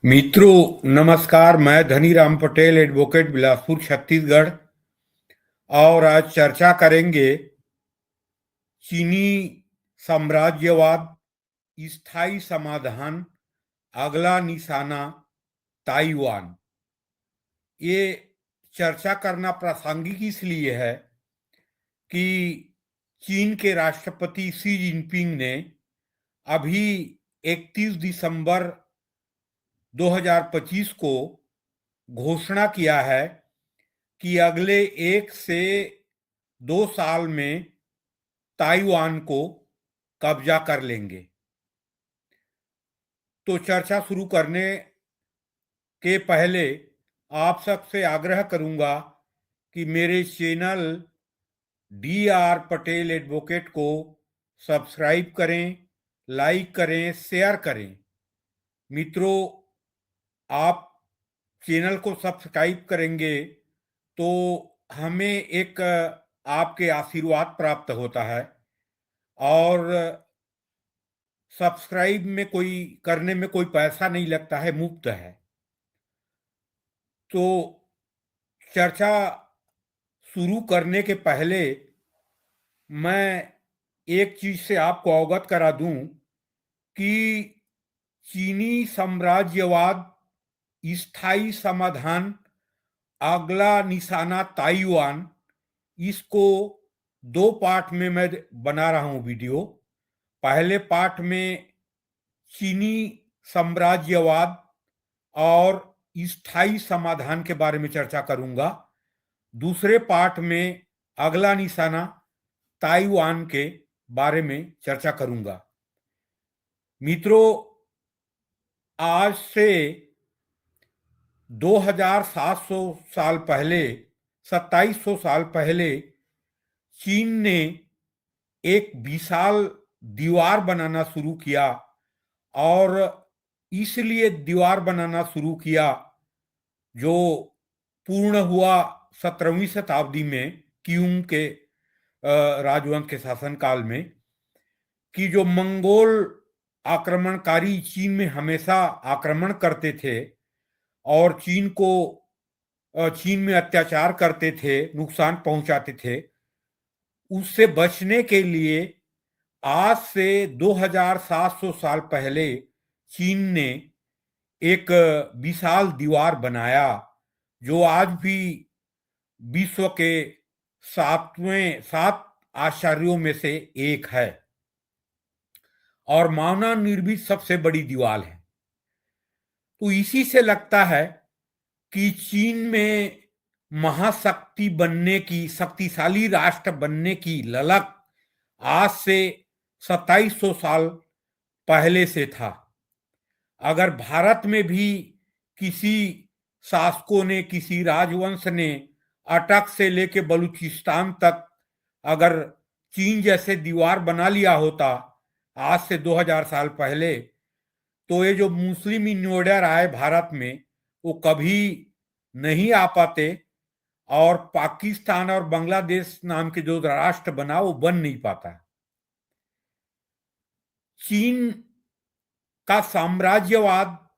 मित्रों नमस्कार। मैं धनीराम पटेल, एडवोकेट, बिलासपुर, छत्तीसगढ़। और आज चर्चा करेंगे चीनी साम्राज्यवाद, स्थायी समाधान, अगला निशाना ताइवान। ये चर्चा करना प्रासंगिक इसलिए है कि चीन के राष्ट्रपति शी जिनपिंग ने अभी 31 दिसंबर 2025 को घोषणा किया है कि अगले 1 से 2 साल में ताइवान को कब्जा कर लेंगे। तो चर्चा शुरू करने के पहले आप सबसे आग्रह करूंगा कि मेरे चैनल DR पटेल एडवोकेट को सब्सक्राइब करें, लाइक करें, शेयर करें। मित्रों, आप चैनल को सब्सक्राइब करेंगे तो हमें एक आपके आशीर्वाद प्राप्त होता है, और सब्सक्राइब में करने में कोई पैसा नहीं लगता है, मुफ्त है। तो चर्चा शुरू करने के पहले मैं एक चीज से आपको अवगत करा दूं कि चीनी साम्राज्यवाद, स्थायी समाधान, अगला निशाना ताइवान, इसको 2 पार्ट में मैं बना रहा हूं वीडियो। पहले पार्ट में चीनी साम्राज्यवाद और स्थायी समाधान के बारे में चर्चा करूंगा। दूसरे पार्ट में अगला निशाना ताइवान के बारे में चर्चा करूंगा। मित्रों, आज से 2700 साल पहले, 2700 साल पहले चीन ने एक विशाल दीवार बनाना शुरू किया, और इसलिए दीवार बनाना शुरू किया जो पूर्ण हुआ 17वीं शताब्दी में क्यूंग के राजवंश के शासनकाल में, कि जो मंगोल आक्रमणकारी चीन में हमेशा आक्रमण करते थे और चीन में अत्याचार करते थे, नुकसान पहुंचाते थे, उससे बचने के लिए आज से 2700 साल पहले चीन ने एक विशाल दीवार बनाया, जो आज भी विश्व के 7 आश्चर्यों में से एक है और मानव निर्मित सबसे बड़ी दीवार है। तो इसी से लगता है कि चीन में महाशक्ति बनने की, शक्तिशाली राष्ट्र बनने की ललक आज से 2700 साल पहले से था। अगर भारत में भी किसी शासकों ने, किसी राजवंश ने अटक से लेके बलूचिस्तान तक अगर चीन जैसे दीवार बना लिया होता आज से 2000 साल पहले, तो ये जो मुस्लिम इन्वेडर आए भारत में, वो कभी नहीं आ पाते, और पाकिस्तान और बांग्लादेश नाम के जो राष्ट्र बना वो बन नहीं पाता। चीन का साम्राज्यवाद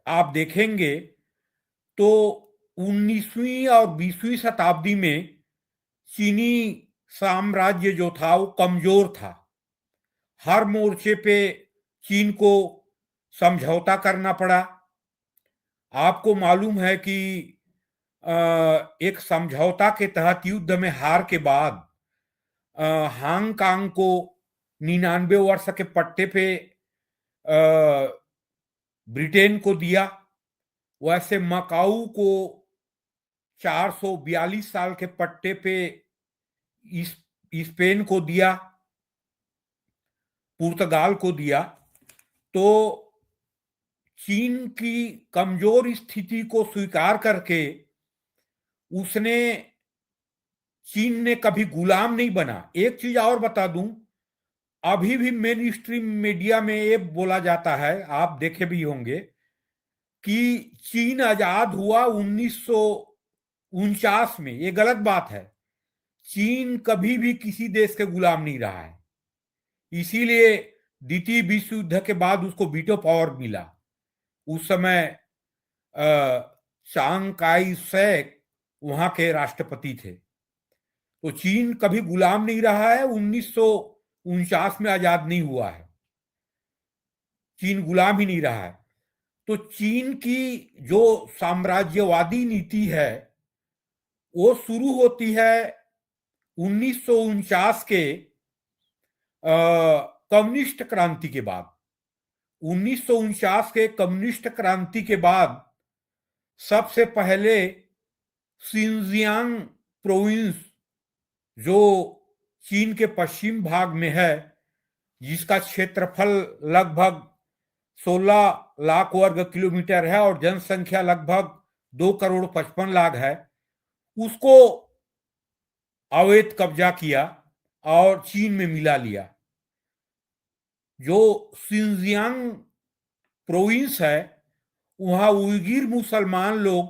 आप देखेंगे तो 19वीं और 20वीं शताब्दी में चीनी साम्राज्य जो था वो कमजोर था। हर मोर्चे पे चीन को समझौता करना पड़ा। आपको मालूम है कि एक समझौता के तहत युद्ध में हार के बाद हांगकांग को 99 वर्ष के पट्टे पे ब्रिटेन को दिया। वैसे मकाऊ को 442 साल के पट्टे पे स्पेन को दिया, पुर्तगाल को दिया। तो चीन की कमजोर स्थिति को स्वीकार करके चीन ने कभी गुलाम नहीं बना। एक चीज और बता दूं, अभी भी मेन स्ट्रीम मीडिया में ये बोला जाता है, आप देखे भी होंगे, कि चीन आजाद हुआ 1949 में। ये गलत बात है। चीन कभी भी किसी देश के गुलाम नहीं रहा है। इसीलिए द्वितीय विश्व युद्ध के बाद उसको वीटो पावर मिला। उस समय चांग काई शेक वहां के राष्ट्रपति थे। तो चीन कभी गुलाम नहीं रहा है, 1949 में आजाद नहीं हुआ है, चीन गुलाम ही नहीं रहा है। तो चीन की जो साम्राज्यवादी नीति है वो शुरू होती है 1949 के कम्युनिस्ट क्रांति के बाद। 1949 के कम्युनिस्ट क्रांति के बाद सबसे पहले सिंजियांग प्रोविंस, जो चीन के पश्चिम भाग में है, जिसका क्षेत्रफल लगभग 16 लाख वर्ग किलोमीटर है और जनसंख्या लगभग 2,55,00,000 है, उसको अवैध कब्जा किया और चीन में मिला लिया। जो सिंजियांग प्रोविंस है वहां उइगिर मुसलमान लोग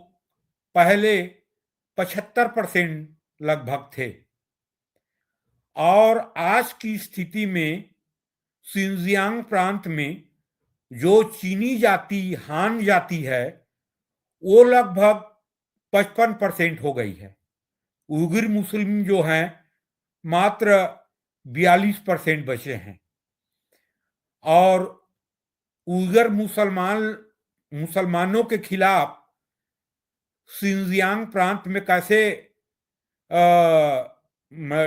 पहले 75% लगभग थे, और आज की स्थिति में सिंजियांग प्रांत में जो चीनी जाति हान जाति है वो लगभग 55% हो गई है। उइगिर मुस्लिम जो हैं मात्र 42% बचे हैं। और उइगर मुसलमानों के खिलाफ सिंजियांग प्रांत में कैसे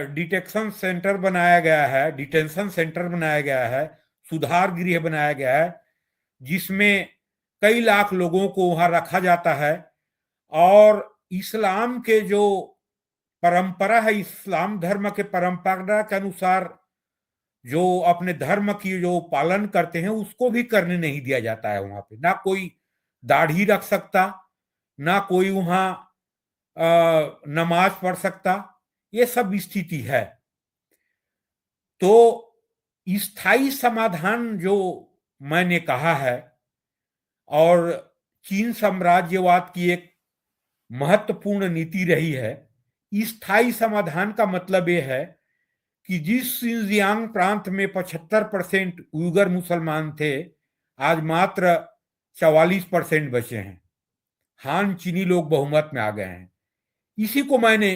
डिटेक्शन सेंटर बनाया गया है, डिटेंशन सेंटर बनाया गया है, सुधार गृह बनाया गया है, जिसमें कई लाख लोगों को वहां रखा जाता है। और इस्लाम के जो परंपरा है, इस्लाम धर्म के परंपरा के अनुसार जो अपने धर्म की जो पालन करते हैं उसको भी करने नहीं दिया जाता है। वहां पे ना कोई दाढ़ी रख सकता, ना कोई वहां नमाज पढ़ सकता, ये सब स्थिति है। तो स्थायी समाधान जो मैंने कहा है, और चीन साम्राज्यवाद की एक महत्वपूर्ण नीति रही है, स्थायी समाधान का मतलब यह है कि जिस सिंजियांग प्रांत में 75% उइगर मुसलमान थे, आज मात्र 44% बचे हैं। हान चीनी लोग बहुमत में आ गए हैं। इसी को मैंने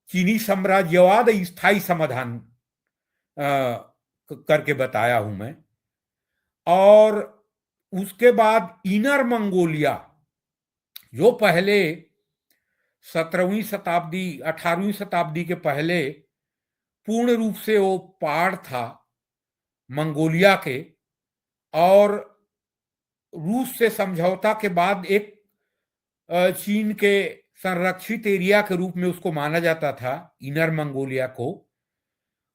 चीनी साम्राज्यवाद स्थायी समाधान करके बताया हूं मैं। और उसके बाद इनर मंगोलिया, जो पहले 17वीं शताब्दी 18वीं शताब्दी के पहले पूर्ण रूप से वो पहाड़ था मंगोलिया के, और रूस से समझौता के बाद एक चीन के संरक्षित एरिया के रूप में उसको माना जाता था, इनर मंगोलिया को।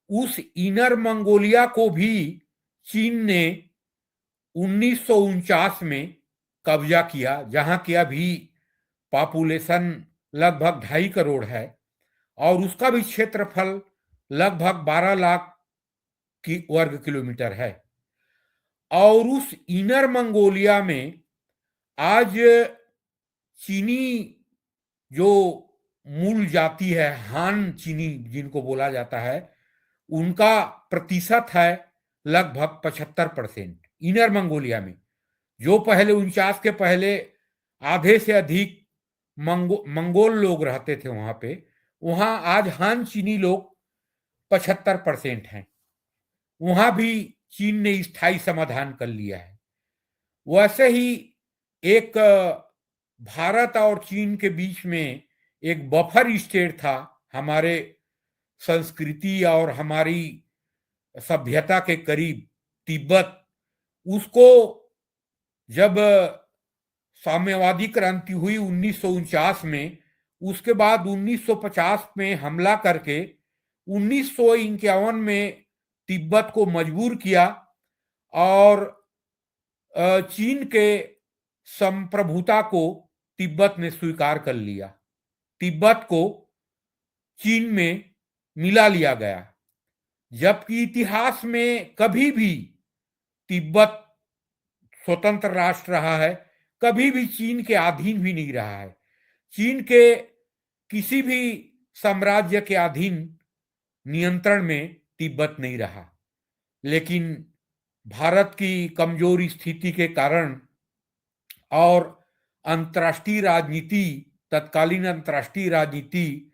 उस इनर मंगोलिया को भी चीन ने 1949 में कब्जा किया, जहां की अभी पॉपुलेशन लगभग 2.5 करोड़ है, और उसका भी क्षेत्रफल लगभग 12 लाख की वर्ग किलोमीटर है। और उस इनर मंगोलिया में आज चीनी जो मूल जाति है, हान चीनी जिनको बोला जाता है, उनका प्रतिशत है लगभग 75% इनर मंगोलिया में। जो पहले 49 के पहले आधे से अधिक मंगोल लोग रहते थे वहां पे, वहां आज हान चीनी लोग 75% हैं। वहां भी चीन ने स्थायी समाधान कर लिया है। वैसे ही एक भारत और चीन के बीच में एक बफर स्टेट था, हमारे संस्कृति और हमारी सभ्यता के करीब, तिब्बत। उसको जब साम्यवादी क्रांति हुई 1949 में, उसके बाद 1950 में हमला करके 1951 में तिब्बत को मजबूर किया, और चीन के संप्रभुता को तिब्बत ने स्वीकार कर लिया। तिब्बत को चीन में मिला लिया गया, जबकि इतिहास में कभी भी तिब्बत स्वतंत्र राष्ट्र रहा है, कभी भी चीन के अधीन भी नहीं रहा है। चीन के किसी भी साम्राज्य के अधीन नियंत्रण में तिब्बत नहीं रहा। लेकिन भारत की कमजोर स्थिति के कारण और अंतर्राष्ट्रीय राजनीति, तत्कालीन अंतर्राष्ट्रीय राजनीति,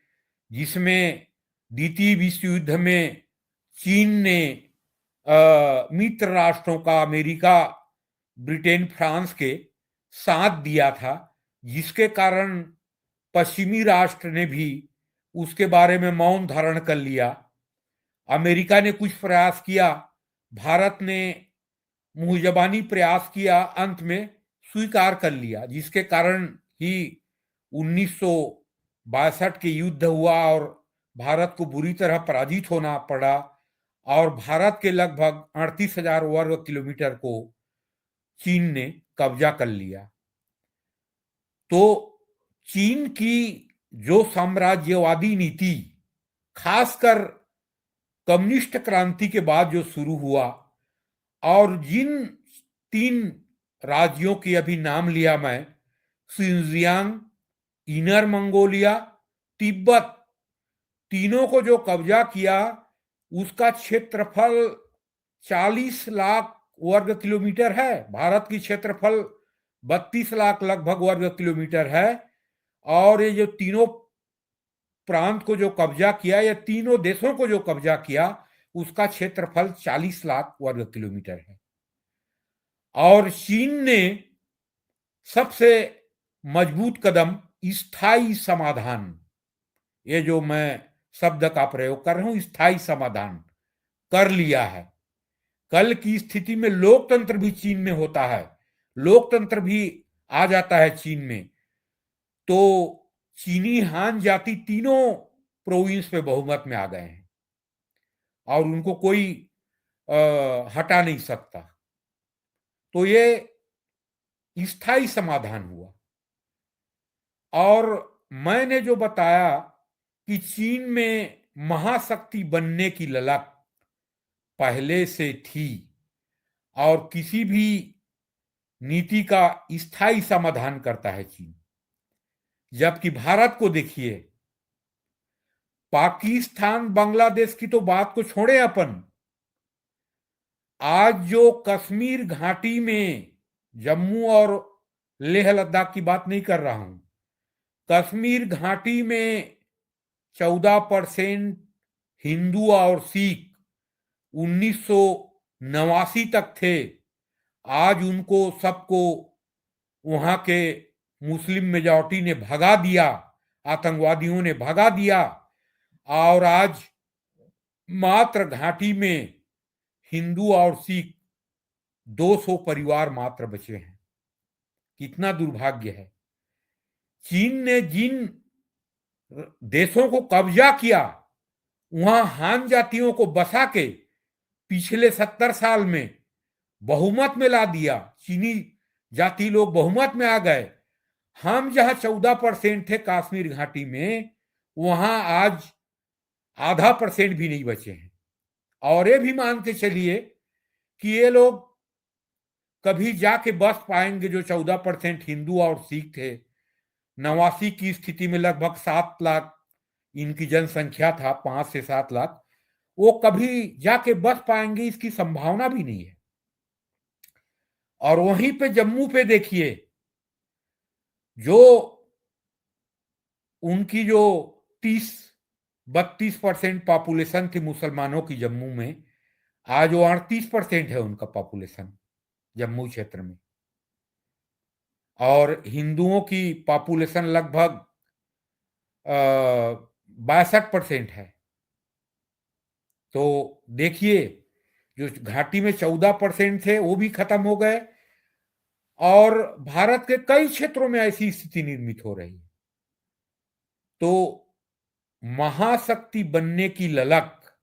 जिसमें द्वितीय विश्व युद्ध में चीन ने मित्र राष्ट्रों का, अमेरिका, ब्रिटेन, फ्रांस के साथ दिया था, जिसके कारण पश्चिमी राष्ट्र ने भी उसके बारे में मौन धारण कर लिया। अमेरिका ने कुछ प्रयास किया, भारत ने मुंहजबानी प्रयास किया, अंत में स्वीकार कर लिया, जिसके कारण ही 1962 के युद्ध हुआ और भारत को बुरी तरह पराजित होना पड़ा और भारत के लगभग 38,000 वर्ग किलोमीटर को चीन ने कब्जा कर लिया। तो चीन की जो साम्राज्यवादी नीति, खासकर कम्युनिस्ट क्रांति के बाद जो शुरू हुआ, और जिन 3 राज्यों की अभी नाम लिया मैं, शिनजियांग, इनर मंगोलिया, तिब्बत, तीनों को जो कब्जा किया, उसका क्षेत्रफल 40 लाख वर्ग किलोमीटर है। भारत की क्षेत्रफल 32 लाख लगभग वर्ग किलोमीटर है, और ये जो तीनों प्रांत को जो कब्जा किया, या तीनों देशों को जो कब्जा किया, उसका क्षेत्रफल 40 लाख वर्ग किलोमीटर है। और चीन ने सबसे मजबूत कदम स्थायी समाधान, ये जो मैं शब्द का प्रयोग कर रहा हूं, स्थायी समाधान कर लिया है। कल की स्थिति में लोकतंत्र भी चीन में होता है, लोकतंत्र भी आ जाता है चीन में, तो चीनी हान जाति तीनों प्रोविंस पे बहुमत में आ गए हैं और उनको कोई हटा नहीं सकता। तो ये स्थायी समाधान हुआ। और मैंने जो बताया कि चीन में महाशक्ति बनने की ललक पहले से थी और किसी भी नीति का स्थायी समाधान करता है चीन। जबकि भारत को देखिए, पाकिस्तान, बांग्लादेश की तो बात को छोड़े अपन, आज जो कश्मीर घाटी में, जम्मू और लेह लद्दाख की बात नहीं कर रहा हूं, कश्मीर घाटी में 14% हिंदू और सिख 1989 तक थे। आज उनको सबको वहां के मुस्लिम मेजॉरिटी ने भगा दिया, आतंकवादियों ने भगा दिया, और आज मात्र घाटी में हिंदू और सिख 200 परिवार मात्र बचे हैं। कितना दुर्भाग्य है। चीन ने जिन देशों को कब्जा किया, वहां हान जातियों को बसा के पिछले 70 साल में बहुमत में ला दिया। चीनी जाति लोग बहुमत में आ गए। हम जहां 14% थे कश्मीर घाटी में, वहां आज आधा % भी नहीं बचे हैं। और ये भी मान के चलिए कि ये लोग कभी जाके बस पाएंगे जो 14% हिंदू और सिख थे। 89 की स्थिति में लगभग 7 लाख इनकी जनसंख्या था, 5 से 7 लाख, वो कभी जाके बस पाएंगे इसकी संभावना भी नहीं है। और वहीं पे जम्मू पे देखिए, जो उनकी जो 30-32% पॉपुलेशन थी मुसलमानों की जम्मू में, आज वो 38% है उनका पॉपुलेशन जम्मू क्षेत्र में। और हिंदुओं की पॉपुलेशन लगभग 62% है। तो देखिए, जो घाटी में 14% थे वो भी खत्म हो गए, और भारत के कई क्षेत्रों में ऐसी स्थिति निर्मित हो रही है। तो महाशक्ति बनने की ललक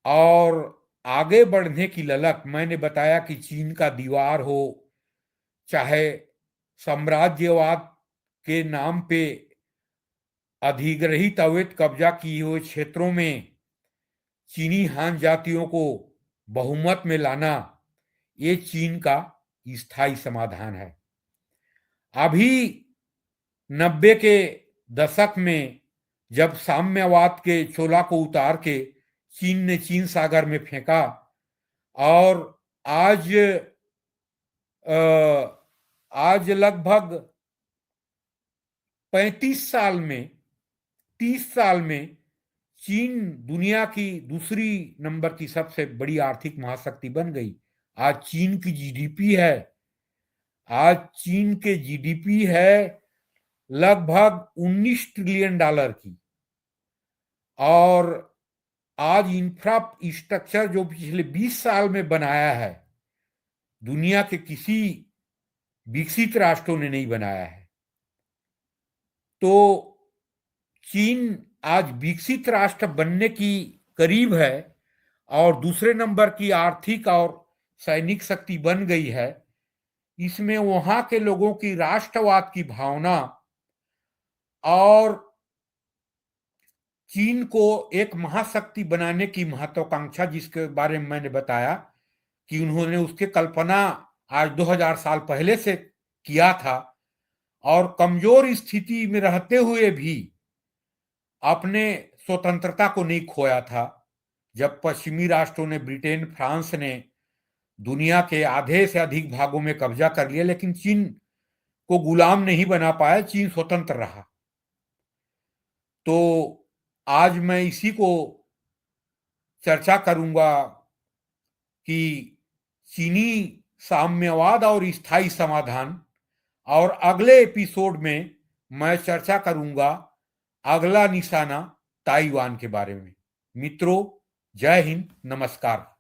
और आगे बढ़ने की ललक, मैंने बताया कि चीन का दीवार हो, चाहे साम्राज्यवाद के नाम पे अधिग्रहित अवैध कब्जा किए हुए क्षेत्रों में चीनी हान जातियों को बहुमत में लाना, ये चीन का स्थायी समाधान है। अभी 90 के दशक में जब साम्यवाद के चोला को उतार के चीन ने चीन सागर में फेंका, और आज आज लगभग 35 साल में, 30 साल में चीन दुनिया की दूसरी नंबर की सबसे बड़ी आर्थिक महाशक्ति बन गई। आज चीन की जीडीपी है, आज चीन के जीडीपी है लगभग 19 ट्रिलियन डॉलर की। और आज इंफ्रास्ट्रक्चर जो पिछले 20 साल में बनाया है, दुनिया के किसी विकसित राष्ट्रों ने नहीं बनाया है। तो चीन आज विकसित राष्ट्र बनने की करीब है और दूसरे नंबर की आर्थिक और सैनिक शक्ति बन गई है। इसमें वहां के लोगों की राष्ट्रवाद की भावना और चीन को एक महाशक्ति बनाने की महत्वाकांक्षा, जिसके बारे में मैंने बताया कि उन्होंने उसकी कल्पना आज 2000 साल पहले से किया था और कमजोर स्थिति में रहते हुए भी अपने स्वतंत्रता को नहीं खोया था। जब पश्चिमी राष्ट्रों ने, ब्रिटेन, फ्रांस ने दुनिया के आधे से अधिक भागों में कब्जा कर लिया, लेकिन चीन को गुलाम नहीं बना पाया, चीन स्वतंत्र रहा। तो आज मैं इसी को चर्चा करूंगा कि चीनी साम्यवाद और स्थायी समाधान, और अगले एपिसोड में मैं चर्चा करूंगा अगला निशाना ताइवान के बारे में। मित्रों, जय हिंद, नमस्कार।